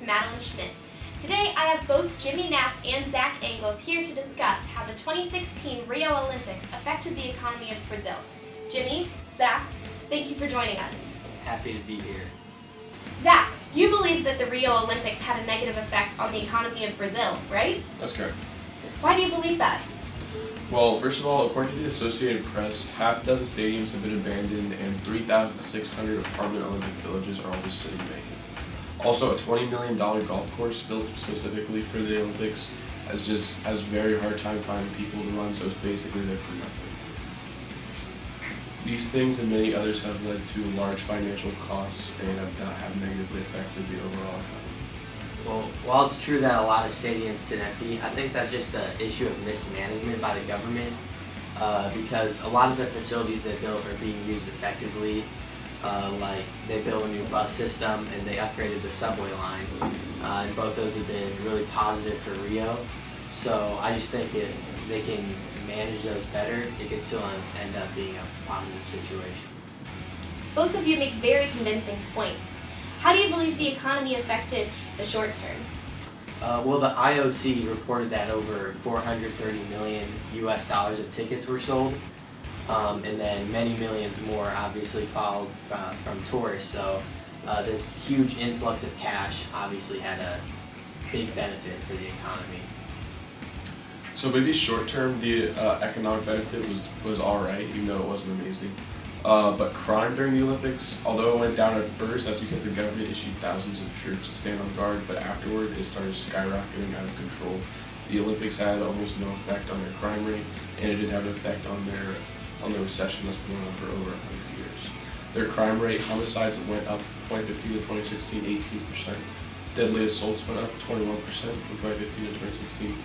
Madeline Schmidt. Today I have both Jimmy Knapp and Zach Engels here to discuss how the 2016 Rio Olympics affected the economy of Brazil. Jimmy, Zach, thank you for joining us. Happy to be here. Zach, you believe that the Rio Olympics had a negative effect on the economy of Brazil, right? That's correct. Why do you believe that? Well, first of all, according to the Associated Press, half a dozen stadiums have been abandoned and 3,600 apartment Olympic villages are almost sitting vacant. Also, a $20 million golf course built specifically for the Olympics has a very hard time finding people to run, so it's basically there for nothing. These things and many others have led to large financial costs and have negatively affected the overall economy. Well, while it's true that a lot of stadiums sit empty, I think that's just an issue of mismanagement by the government because a lot of the facilities they built are being used effectively. Like they built a new bus system and they upgraded the subway line, and both those have been really positive for Rio. So I just think if they can manage those better, it could still end up being a positive situation. Both of you make very convincing points. How do you believe the economy affected the short term? Well, the IOC reported that over $430 million of tickets were sold, and then many millions more obviously followed from tourists. So this huge influx of cash obviously had a big benefit for the economy. So maybe short term, the economic benefit was all right, even though it wasn't amazing. But crime during the Olympics, although it went down at first, that's because the government issued thousands of troops to stand on guard, but afterward it started skyrocketing out of control. The Olympics had almost no effect on their crime rate, and it didn't have an effect on the recession that's been going on for over 100 years. Their crime rate, homicides went up 2015 to 2016, 18%. Deadly assaults went up 21% from 2015 to 2016.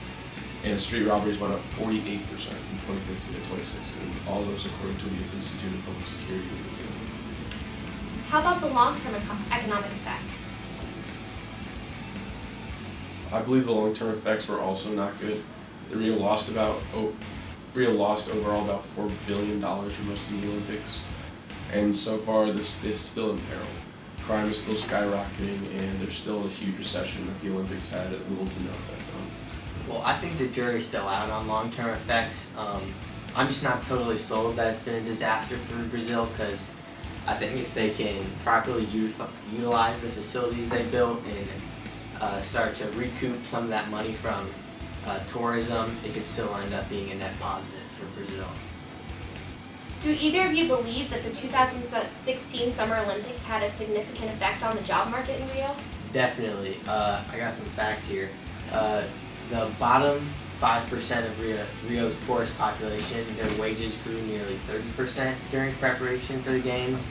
And street robberies went up 48% from 2015 to 2016. All those according to the Institute of Public Security. How about the long-term economic effects? I believe the long-term effects were also not good. Rio lost overall about $4 billion for most of the Olympics, and so far this is still in peril. Crime is still skyrocketing, and there's still a huge recession that the Olympics had little to no effect on. Well, I think the jury's still out on long-term effects. I'm just not totally sold that it's been a disaster for Brazil because I think if they can properly utilize the facilities they built and start to recoup some of that money from tourism, it could still end up being a net positive for Brazil. Do either of you believe that the 2016 Summer Olympics had a significant effect on the job market in Rio? Definitely. I got some facts here. The bottom 5% of Rio's poorest population, their wages grew nearly 30% during preparation for the games,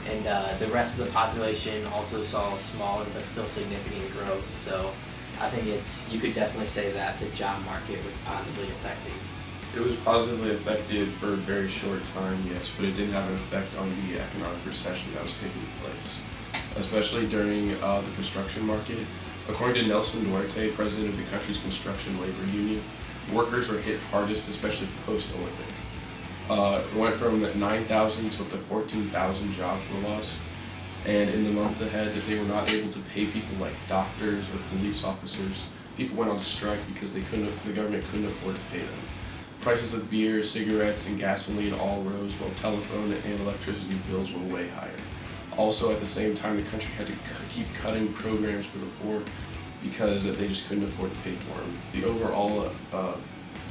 and the rest of the population also saw smaller but still significant growth. So I think you could definitely say that the job market was positively affected. It was positively affected for a very short time, yes, but it didn't have an effect on the economic recession that was taking place, especially during the construction market. According to Nelson Duarte, president of the country's construction labor union, workers were hit hardest, especially post-Olympic. It went from 9,000 to up to 14,000 jobs were lost, and in the months ahead that they were not able to pay people like doctors or police officers. People went on strike because the government couldn't afford to pay them. Prices of beer, cigarettes, and gasoline all rose, while telephone and electricity bills were way higher. Also, at the same time, the country had to keep cutting programs for the poor because they just couldn't afford to pay for them.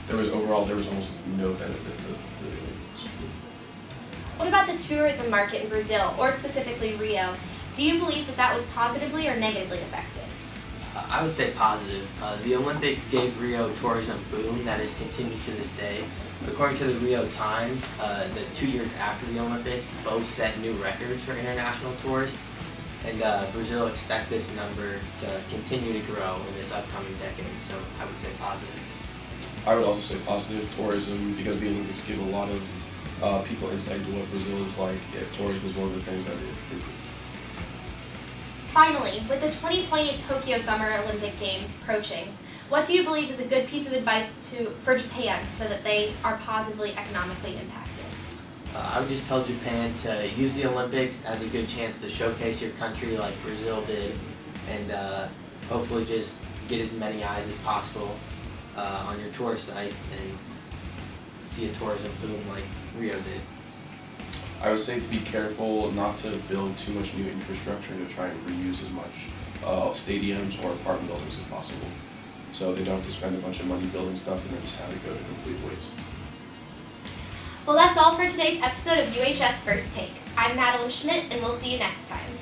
There was almost no benefit for the Olympics. What about the tourism market in Brazil, or specifically Rio? Do you believe that was positively or negatively affected? I would say positive. The Olympics gave Rio a tourism boom that has continued to this day. According to the Rio Times, the 2 years after the Olympics, both set new records for international tourists, and Brazil expects this number to continue to grow in this upcoming decade, so I would say positive. I would also say positive tourism because the Olympics give a lot of people insight into what Brazil is like. Yeah, tourism is one of the things that it Finally, with the 2020 Tokyo Summer Olympic Games approaching, what do you believe is a good piece of advice for Japan so that they are positively economically impacted? I would just tell Japan to use the Olympics as a good chance to showcase your country like Brazil did, and hopefully just get as many eyes as possible on your tourist sites and see a tourism boom like Rio did. I would say be careful not to build too much new infrastructure and to try and reuse as much stadiums or apartment buildings as possible. So they don't have to spend a bunch of money building stuff and then just have it go to complete waste. Well, that's all for today's episode of UHS First Take. I'm Madeline Schmidt, and we'll see you next time.